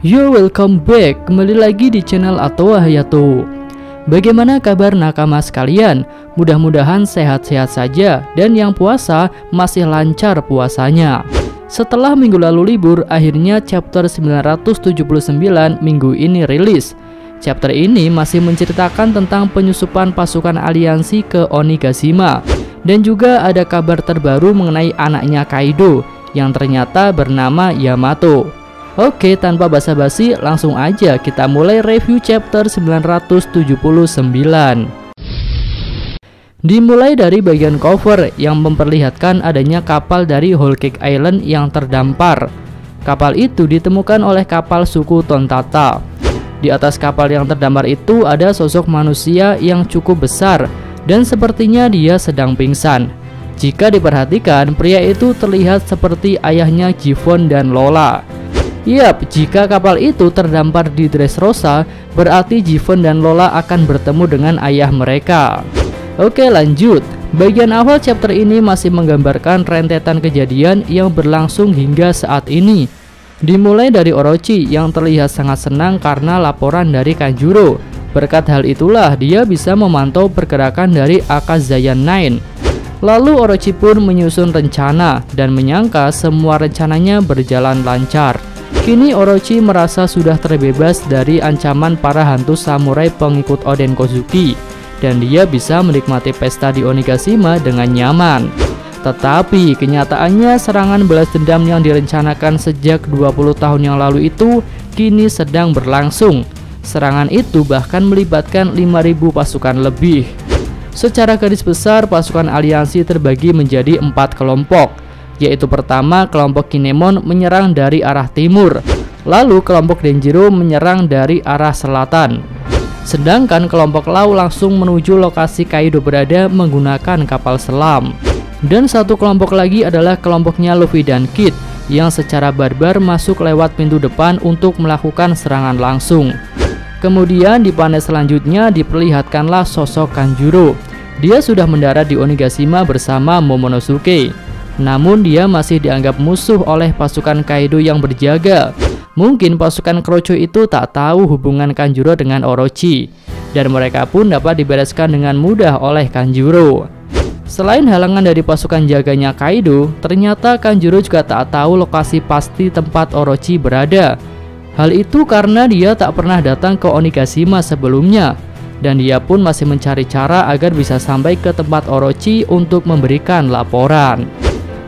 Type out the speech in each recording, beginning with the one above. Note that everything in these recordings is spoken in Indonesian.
Yo, welcome back, kembali lagi di channel Atowa Hayato. Bagaimana kabar nakama sekalian? Mudah-mudahan sehat-sehat saja dan yang puasa masih lancar puasanya. Setelah minggu lalu libur, akhirnya chapter 979 minggu ini rilis. Chapter ini masih menceritakan tentang penyusupan pasukan aliansi ke Onigashima. Dan juga ada kabar terbaru mengenai anaknya Kaido yang ternyata bernama Yamato. Oke, tanpa basa-basi langsung aja kita mulai review chapter 979. Dimulai dari bagian cover yang memperlihatkan adanya kapal dari Whole Cake Island yang terdampar. Kapal itu ditemukan oleh kapal suku Tontata. Di atas kapal yang terdampar itu ada sosok manusia yang cukup besar dan sepertinya dia sedang pingsan. Jika diperhatikan, pria itu terlihat seperti ayahnya Gibbon dan Lola. Yap, jika kapal itu terdampar di Dressrosa, berarti Gibbon dan Lola akan bertemu dengan ayah mereka. Oke, lanjut. Bagian awal chapter ini masih menggambarkan rentetan kejadian yang berlangsung hingga saat ini. Dimulai dari Orochi yang terlihat sangat senang karena laporan dari Kanjuro. Berkat hal itulah dia bisa memantau pergerakan dari Akazayan 9. Lalu Orochi pun menyusun rencana dan menyangka semua rencananya berjalan lancar. Kini Orochi merasa sudah terbebas dari ancaman para hantu samurai pengikut Oden Kozuki dan dia bisa menikmati pesta di Onigashima dengan nyaman. Tetapi kenyataannya serangan balas dendam yang direncanakan sejak 20 tahun yang lalu itu kini sedang berlangsung. Serangan itu bahkan melibatkan 5.000 pasukan lebih. Secara garis besar pasukan aliansi terbagi menjadi 4 kelompok. Yaitu pertama kelompok Kinemon menyerang dari arah timur, lalu kelompok Denjiro menyerang dari arah selatan. Sedangkan kelompok Lau langsung menuju lokasi Kaido berada menggunakan kapal selam. Dan satu kelompok lagi adalah kelompoknya Luffy dan Kid yang secara barbar masuk lewat pintu depan untuk melakukan serangan langsung. Kemudian di panel selanjutnya diperlihatkanlah sosok Kanjuro. Dia sudah mendarat di Onigashima bersama Momonosuke. Namun dia masih dianggap musuh oleh pasukan Kaido yang berjaga. Mungkin pasukan Kroco itu tak tahu hubungan Kanjuro dengan Orochi, dan mereka pun dapat dibereskan dengan mudah oleh Kanjuro. Selain halangan dari pasukan jaganya Kaido, ternyata Kanjuro juga tak tahu lokasi pasti tempat Orochi berada. Hal itu karena dia tak pernah datang ke Onigashima sebelumnya, dan dia pun masih mencari cara agar bisa sampai ke tempat Orochi untuk memberikan laporan.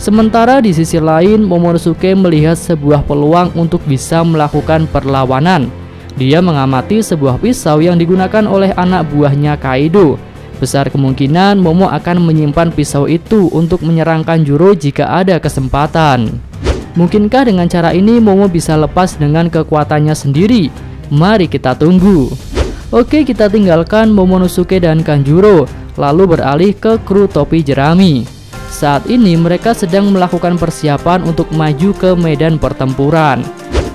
Sementara di sisi lain, Momonosuke melihat sebuah peluang untuk bisa melakukan perlawanan. Dia mengamati sebuah pisau yang digunakan oleh anak buahnya Kaido. Besar kemungkinan Momo akan menyimpan pisau itu untuk menyerang Kanjuro jika ada kesempatan. Mungkinkah dengan cara ini Momo bisa lepas dengan kekuatannya sendiri? Mari kita tunggu. Oke, kita tinggalkan Momonosuke dan Kanjuro, lalu beralih ke kru topi jerami. Saat ini mereka sedang melakukan persiapan untuk maju ke medan pertempuran.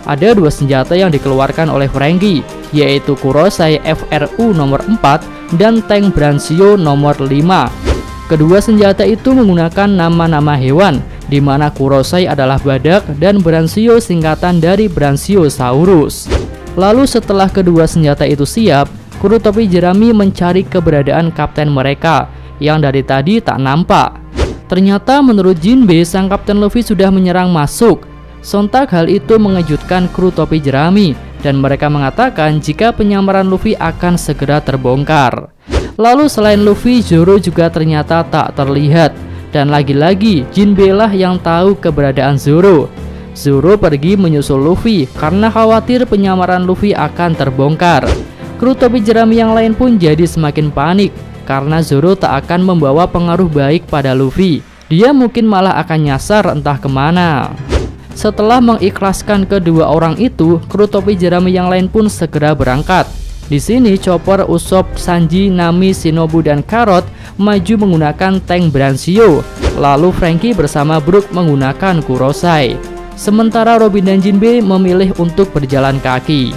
Ada dua senjata yang dikeluarkan oleh Franky, yaitu Kurosai FRU nomor 4 dan tank Branshio nomor 5. Kedua senjata itu menggunakan nama-nama hewan, di mana Kurosai adalah badak dan Branshio singkatan dari Branchiosaurus. Lalu setelah kedua senjata itu siap, kru topi jerami mencari keberadaan kapten mereka yang dari tadi tak nampak. Ternyata menurut Jinbe, sang kapten Luffy sudah menyerang masuk. Sontak hal itu mengejutkan kru topi jerami dan mereka mengatakan jika penyamaran Luffy akan segera terbongkar. Lalu selain Luffy, Zoro juga ternyata tak terlihat. Dan lagi-lagi Jinbe lah yang tahu keberadaan Zoro. Zoro pergi menyusul Luffy karena khawatir penyamaran Luffy akan terbongkar. Kru topi jerami yang lain pun jadi semakin panik karena Zoro tak akan membawa pengaruh baik pada Luffy. Dia mungkin malah akan nyasar entah kemana. Setelah mengikhlaskan kedua orang itu, kru topi jerami yang lain pun segera berangkat. Di sini Chopper, Usopp, Sanji, Nami, Shinobu, dan Carrot maju menggunakan tank Branshio. Lalu Franky bersama Brook menggunakan Kurosai. Sementara Robin dan Jinbe memilih untuk berjalan kaki.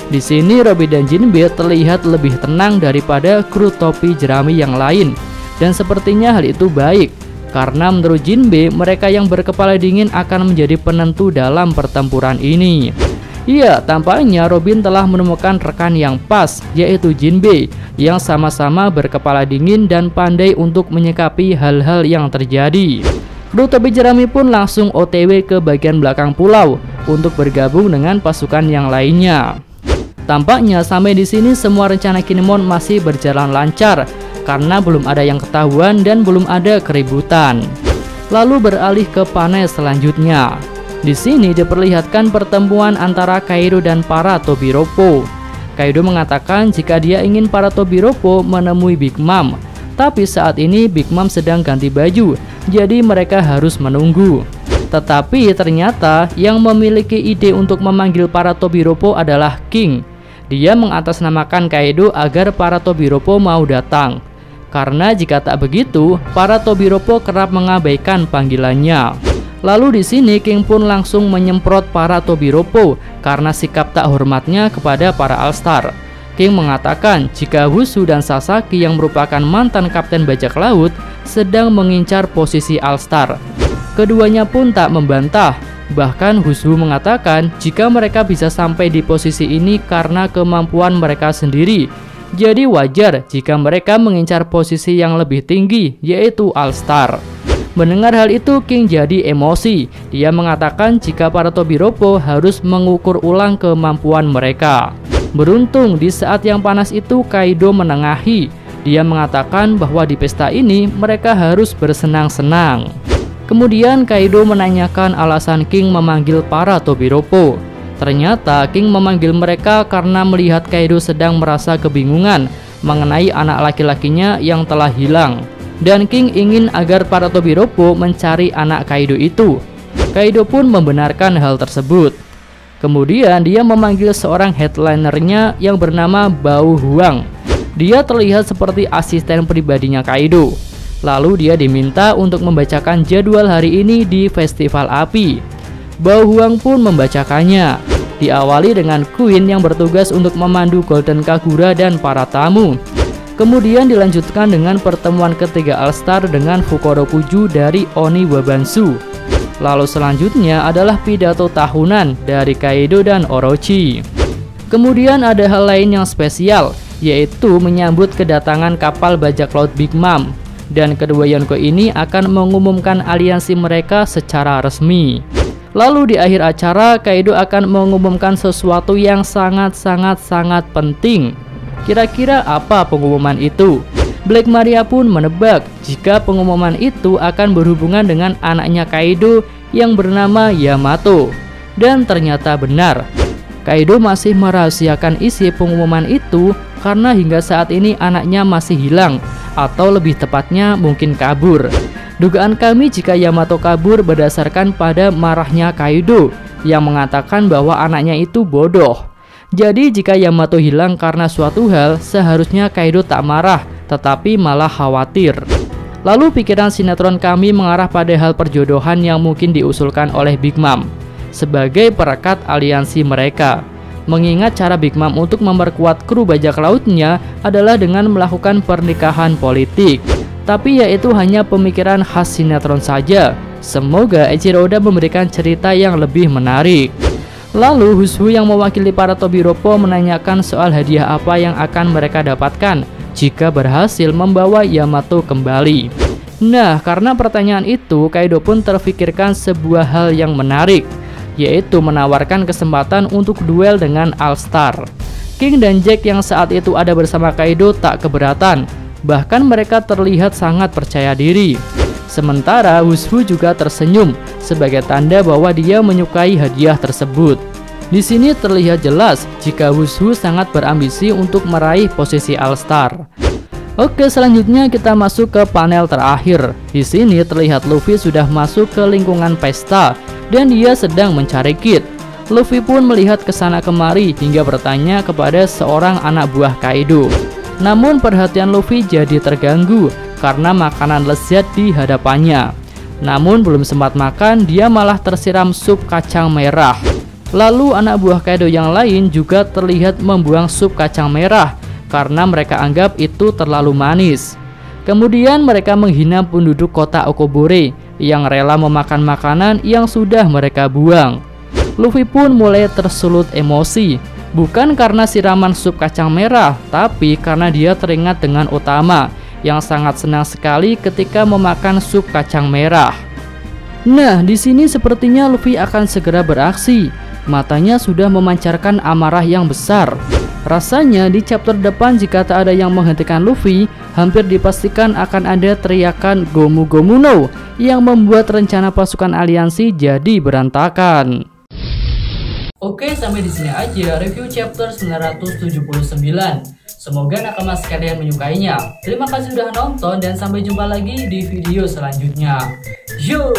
Di sini Robin dan Jinbe terlihat lebih tenang daripada kru topi jerami yang lain, dan sepertinya hal itu baik karena menurut Jinbe mereka yang berkepala dingin akan menjadi penentu dalam pertempuran ini. Iya, tampaknya Robin telah menemukan rekan yang pas, yaitu Jinbei, yang sama-sama berkepala dingin dan pandai untuk menyikapi hal-hal yang terjadi. Kru topi jerami pun langsung OTW ke bagian belakang pulau untuk bergabung dengan pasukan yang lainnya. Tampaknya sampai di sini semua rencana Kinemon masih berjalan lancar karena belum ada yang ketahuan dan belum ada keributan. Lalu beralih ke panel selanjutnya. Di sini diperlihatkan pertemuan antara Kaido dan para Tobiropo. Kaido mengatakan jika dia ingin para Tobiropo menemui Big Mom, tapi saat ini Big Mom sedang ganti baju, jadi mereka harus menunggu. Tetapi ternyata yang memiliki ide untuk memanggil para Tobiropo adalah King. Dia mengatasnamakan Kaido agar para Tobiropo mau datang. Karena jika tak begitu, para Tobiropo kerap mengabaikan panggilannya. Lalu di sini King pun langsung menyemprot para Tobiropo karena sikap tak hormatnya kepada para All-Star. King mengatakan jika Wushu dan Sasaki yang merupakan mantan kapten bajak laut sedang mengincar posisi All-Star. Keduanya pun tak membantah. Bahkan Wushu mengatakan jika mereka bisa sampai di posisi ini karena kemampuan mereka sendiri. Jadi wajar jika mereka mengincar posisi yang lebih tinggi, yaitu All-Star. Mendengar hal itu, King jadi emosi. Dia mengatakan jika para Tobiropo harus mengukur ulang kemampuan mereka. Beruntung di saat yang panas itu Kaido menengahi. Dia mengatakan bahwa di pesta ini mereka harus bersenang-senang. Kemudian Kaido menanyakan alasan King memanggil para Tobiropo. Ternyata King memanggil mereka karena melihat Kaido sedang merasa kebingungan mengenai anak laki-lakinya yang telah hilang. Dan King ingin agar para Tobiropo mencari anak Kaido itu. Kaido pun membenarkan hal tersebut. Kemudian dia memanggil seorang headlinernya yang bernama Bao Huang. Dia terlihat seperti asisten pribadinya Kaido. Lalu dia diminta untuk membacakan jadwal hari ini di Festival Api. Bao Huang pun membacakannya. Diawali dengan Queen yang bertugas untuk memandu Golden Kagura dan para tamu. Kemudian dilanjutkan dengan pertemuan ketiga All-Star dengan Fukurokuju dari Oni Wabansu. Lalu selanjutnya adalah pidato tahunan dari Kaido dan Orochi. Kemudian ada hal lain yang spesial, yaitu menyambut kedatangan kapal bajak laut Big Mom. Dan kedua Yonko ini akan mengumumkan aliansi mereka secara resmi. Lalu di akhir acara, Kaido akan mengumumkan sesuatu yang sangat penting. Kira-kira apa pengumuman itu? Black Maria pun menebak jika pengumuman itu akan berhubungan dengan anaknya Kaido yang bernama Yamato. Dan ternyata benar. Kaido masih merahasiakan isi pengumuman itu karena hingga saat ini anaknya masih hilang, atau lebih tepatnya mungkin kabur. Dugaan kami jika Yamato kabur berdasarkan pada marahnya Kaido yang mengatakan bahwa anaknya itu bodoh. Jadi jika Yamato hilang karena suatu hal, seharusnya Kaido tak marah, tetapi malah khawatir. Lalu pikiran sinetron kami mengarah pada hal perjodohan yang mungkin diusulkan oleh Big Mom sebagai perekat aliansi mereka. Mengingat cara Big Mom untuk memperkuat kru bajak lautnya adalah dengan melakukan pernikahan politik. Tapi yaitu hanya pemikiran khas sinetron saja. Semoga Eiichiro Oda memberikan cerita yang lebih menarik. Lalu Wushu yang mewakili para Tobiropo menanyakan soal hadiah apa yang akan mereka dapatkan jika berhasil membawa Yamato kembali. Nah, karena pertanyaan itu, Kaido pun terfikirkan sebuah hal yang menarik, yaitu menawarkan kesempatan untuk duel dengan All-Star. King dan Jack yang saat itu ada bersama Kaido tak keberatan, bahkan mereka terlihat sangat percaya diri. Sementara Wushu juga tersenyum sebagai tanda bahwa dia menyukai hadiah tersebut. Di sini terlihat jelas jika Wushu sangat berambisi untuk meraih posisi All-Star. Oke, selanjutnya kita masuk ke panel terakhir. Di sini terlihat Luffy sudah masuk ke lingkungan pesta dan dia sedang mencari Kid. Luffy pun melihat kesana kemari hingga bertanya kepada seorang anak buah Kaido. Namun perhatian Luffy jadi terganggu karena makanan lezat di hadapannya. Namun belum sempat makan, dia malah tersiram sup kacang merah. Lalu anak buah Kaido yang lain juga terlihat membuang sup kacang merah karena mereka anggap itu terlalu manis. Kemudian mereka menghina penduduk kota Okobore yang rela memakan makanan yang sudah mereka buang. Luffy pun mulai tersulut emosi. Bukan karena siraman sup kacang merah, tapi karena dia teringat dengan Otama yang sangat senang sekali ketika memakan sup kacang merah. Nah, di sini sepertinya Luffy akan segera beraksi. Matanya sudah memancarkan amarah yang besar. Rasanya di chapter depan jika tak ada yang menghentikan Luffy, hampir dipastikan akan ada teriakan Gomu Gomu no yang membuat rencana pasukan aliansi jadi berantakan. Oke, sampai di sini aja review chapter 979. Semoga nakama sekalian menyukainya. Terima kasih sudah nonton dan sampai jumpa lagi di video selanjutnya. Yo!